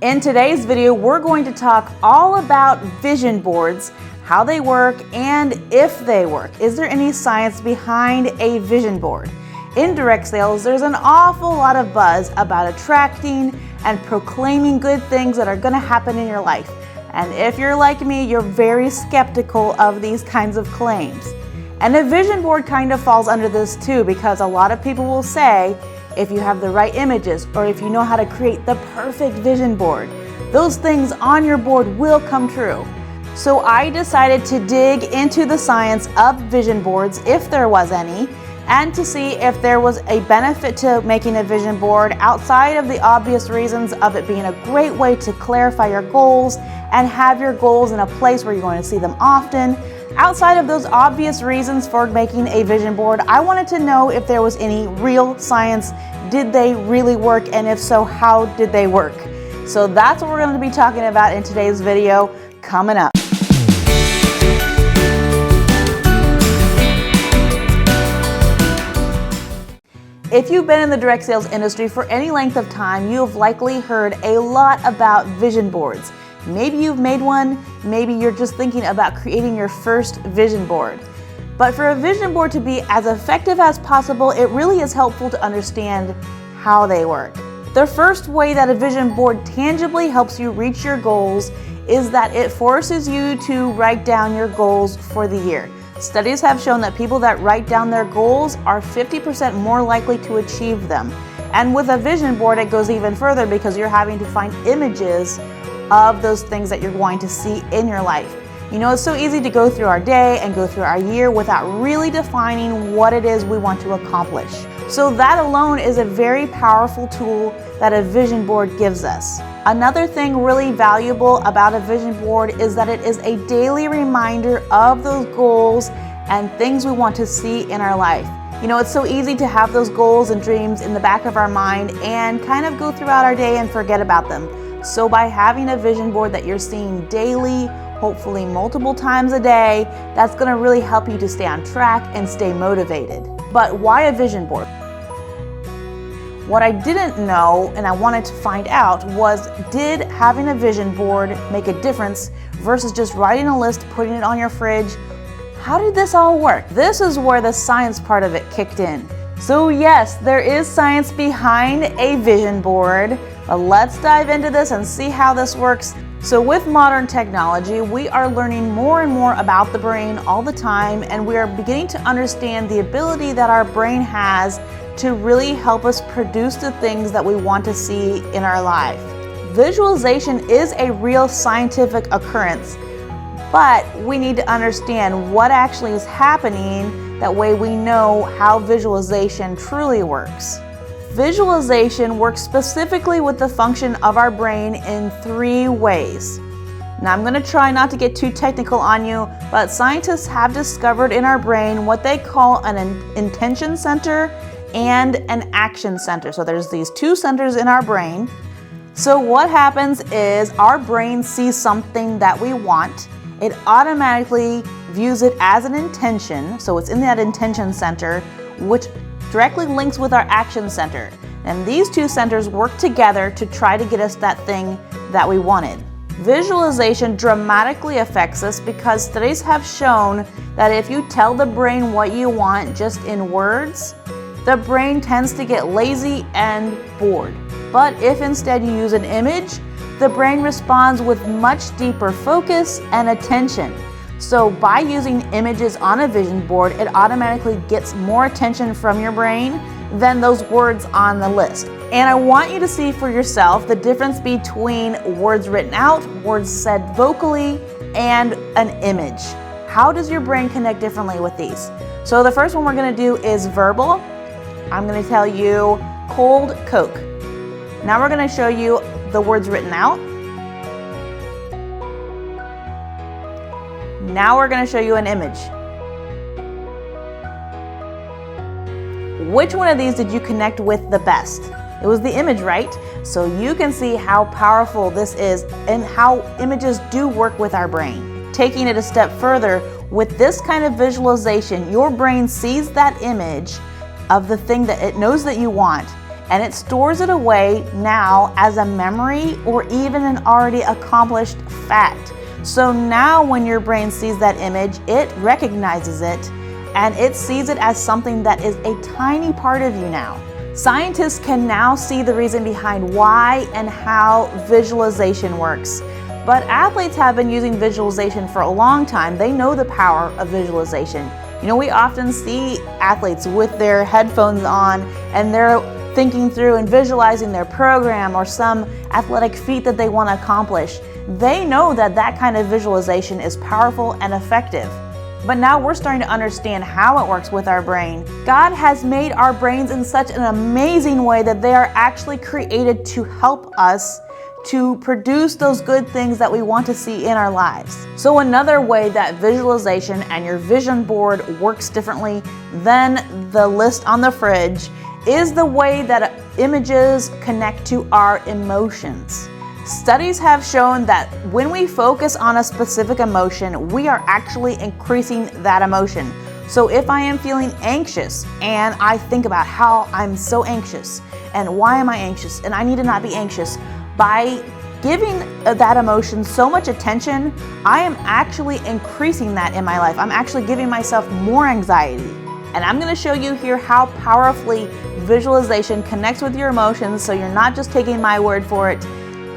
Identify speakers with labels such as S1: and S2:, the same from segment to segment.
S1: In today's video, we're going to talk all about vision boards, how they work, and if they work. Is there any science behind a vision board? In direct sales, there's an awful lot of buzz about attracting and proclaiming good things that are going to happen in your life. And if you're like me, you're very skeptical of these kinds of claims. And a vision board kind of falls under this too, because a lot of people will say, if you have the right images or if you know how to create the perfect vision board, those things on your board will come true. So I decided to dig into the science of vision boards, if there was any, and to see if there was a benefit to making a vision board outside of the obvious reasons of it being a great way to clarify your goals and have your goals in a place where you're going to see them often. Outside of those obvious reasons for making a vision board, I wanted to know if there was any real science. Did they really work? And if so, how did they work? So that's what we're going to be talking about in today's video coming up. If you've been in the direct sales industry for any length of time, you have likely heard a lot about vision boards. Maybe you've made one, maybe you're just thinking about creating your first vision board. But for a vision board to be as effective as possible, it really is helpful to understand how they work. The first way that a vision board tangibly helps you reach your goals is that it forces you to write down your goals for the year. Studies have shown that people that write down their goals are 50% more likely to achieve them. And with a vision board, it goes even further because you're having to find images of those things that you're going to see in your life. You know, it's so easy to go through our day and go through our year without really defining what it is we want to accomplish. So that alone is a very powerful tool that a vision board gives us. Another thing really valuable about a vision board is that it is a daily reminder of those goals and things we want to see in our life. You know, it's so easy to have those goals and dreams in the back of our mind and kind of go throughout our day and forget about them. So by having a vision board that you're seeing daily, hopefully multiple times a day, that's going to really help you to stay on track and stay motivated. But why a vision board? What I didn't know and I wanted to find out was, did having a vision board make a difference versus just writing a list, putting it on your fridge? How did this all work? This is where the science part of it kicked in. So yes, there is science behind a vision board, but let's dive into this and see how this works. So with modern technology, we are learning more and more about the brain all the time, and we are beginning to understand the ability that our brain has to really help us produce the things that we want to see in our life. Visualization is a real scientific occurrence, but we need to understand what actually is happening. That way we know how visualization truly works. Visualization works specifically with the function of our brain in 3 ways. Now I'm going to try not to get too technical on you, but scientists have discovered in our brain what they call an intention center and an action center. So there's these 2 centers in our brain. So what happens is our brain sees something that we want. It automatically views it as an intention. So it's in that intention center, which directly links with our action center. And these 2 centers work together to try to get us that thing that we wanted. Visualization dramatically affects us because studies have shown that if you tell the brain what you want just in words, the brain tends to get lazy and bored. But if instead you use an image, the brain responds with much deeper focus and attention. So by using images on a vision board, it automatically gets more attention from your brain than those words on the list. And I want you to see for yourself the difference between words written out, words said vocally, and an image. How does your brain connect differently with these? So the first one we're going to do is verbal. I'm going to tell you cold Coke. Now we're going to show you the words written out. Now we're going to show you an image. Which one of these did you connect with the best? It was the image, right? So you can see how powerful this is and how images do work with our brain. Taking it a step further, with this kind of visualization, your brain sees that image of the thing that it knows that you want, and it stores it away now as a memory or even an already accomplished fact. So now when your brain sees that image, it recognizes it and it sees it as something that is a tiny part of you now. Scientists can now see the reason behind why and how visualization works. But athletes have been using visualization for a long time. They know the power of visualization. You know, we often see athletes with their headphones on and they're thinking through and visualizing their program or some athletic feat that they want to accomplish. They know that that kind of visualization is powerful and effective. But now we're starting to understand how it works with our brain. God has made our brains in such an amazing way that they are actually created to help us to produce those good things that we want to see in our lives. So another way that visualization and your vision board works differently than the list on the fridge is the way that images connect to our emotions. Studies have shown that when we focus on a specific emotion, we are actually increasing that emotion. So if I am feeling anxious and I think about how I'm so anxious and why am I anxious and I need to not be anxious, by giving that emotion so much attention, I am actually increasing that in my life. I'm actually giving myself more anxiety. And I'm going to show you here how powerfully visualization connects with your emotions, so you're not just taking my word for it.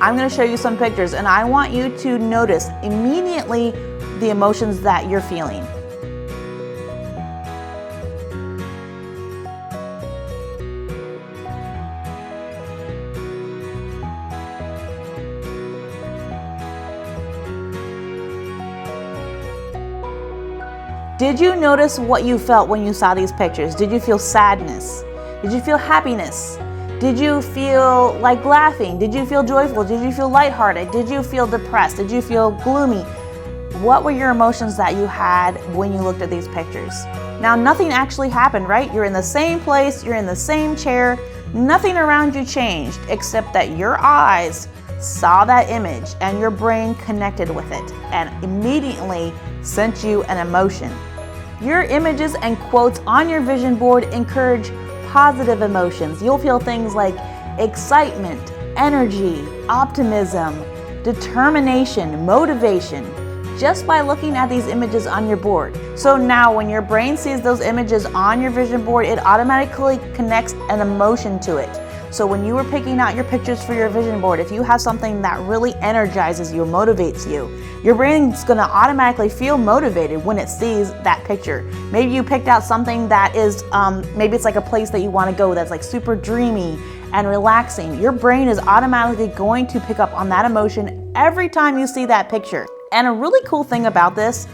S1: I'm going to show you some pictures, and I want you to notice immediately the emotions that you're feeling. Did you notice what you felt when you saw these pictures? Did you feel sadness? Did you feel happiness? Did you feel like laughing? Did you feel joyful? Did you feel lighthearted? Did you feel depressed? Did you feel gloomy? What were your emotions that you had when you looked at these pictures? Now, nothing actually happened, right? You're in the same place, you're in the same chair, nothing around you changed except that your eyes saw that image and your brain connected with it and immediately sent you an emotion. Your images and quotes on your vision board encourage positive emotions. You'll feel things like excitement, energy, optimism, determination, motivation, just by looking at these images on your board. So now when your brain sees those images on your vision board, it automatically connects an emotion to it. So when you were picking out your pictures for your vision board, if you have something that really energizes you, motivates you, your brain's gonna automatically feel motivated when it sees that picture. Maybe you picked out something that is, maybe it's like a place that you wanna go that's like super dreamy and relaxing. Your brain is automatically going to pick up on that emotion every time you see that picture. And a really cool thing about this,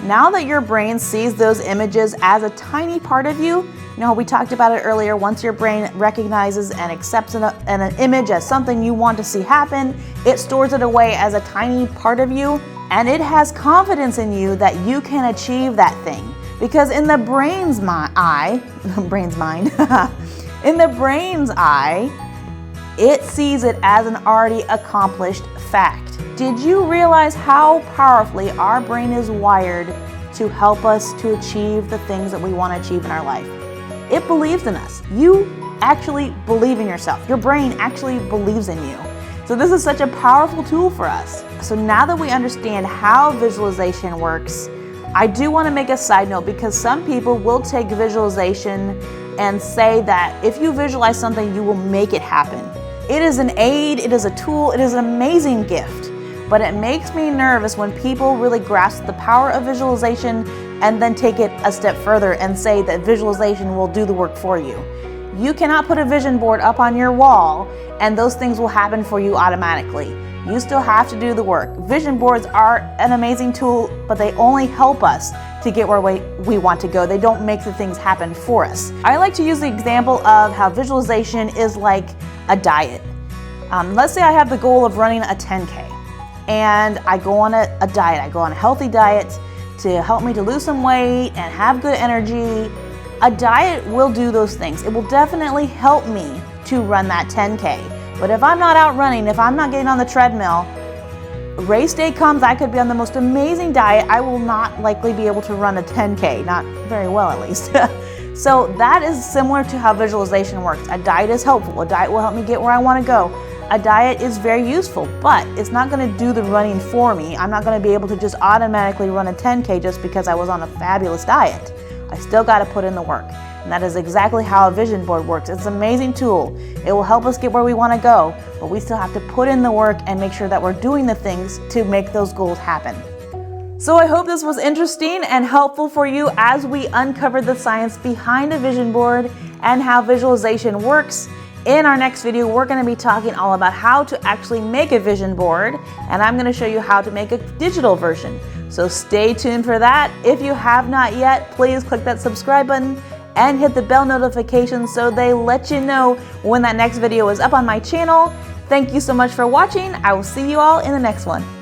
S1: now that your brain sees those images as a tiny part of you, you know, we talked about it earlier, once your brain recognizes and accepts an image as something you want to see happen, it stores it away as a tiny part of you, and it has confidence in you that you can achieve that thing. Because in the brain's eye, in the brain's eye, it sees it as an already accomplished fact. Did you realize how powerfully our brain is wired to help us to achieve the things that we want to achieve in our life? It believes in us. You actually believe in yourself. Your brain actually believes in you. So this is such a powerful tool for us. So now that we understand how visualization works, I do want to make a side note, because some people will take visualization and say that if you visualize something, you will make it happen. It is an aid, it is a tool, it is an amazing gift. But it makes me nervous when people really grasp the power of visualization and then take it a step further and say that visualization will do the work for you. You cannot put a vision board up on your wall and those things will happen for you automatically. You still have to do the work. Vision boards are an amazing tool, but they only help us to get where we want to go. They don't make the things happen for us. I like to use the example of how visualization is like a diet. Let's say I have the goal of running a 10K. And I go on a diet. I go on a healthy diet to help me to lose some weight and have good energy. A diet will do those things. It will definitely help me to run that 10K. But if I'm not out running, if I'm not getting on the treadmill, race day comes, I could be on the most amazing diet. I will not likely be able to run a 10K, not very well at least. So that is similar to how visualization works. A diet is helpful. A diet will help me get where I want to go. A diet is very useful, but it's not going to do the running for me. I'm not going to be able to just automatically run a 10K just because I was on a fabulous diet. I still got to put in the work. And that is exactly how a vision board works. It's an amazing tool. It will help us get where we want to go, but we still have to put in the work and make sure that we're doing the things to make those goals happen. So I hope this was interesting and helpful for you as we uncover the science behind a vision board and how visualization works. In our next video, we're going to be talking all about how to actually make a vision board, and I'm going to show you how to make a digital version. So stay tuned for that. If you have not yet, please click that subscribe button and hit the bell notification so they let you know when that next video is up on my channel. Thank you so much for watching. I will see you all in the next one.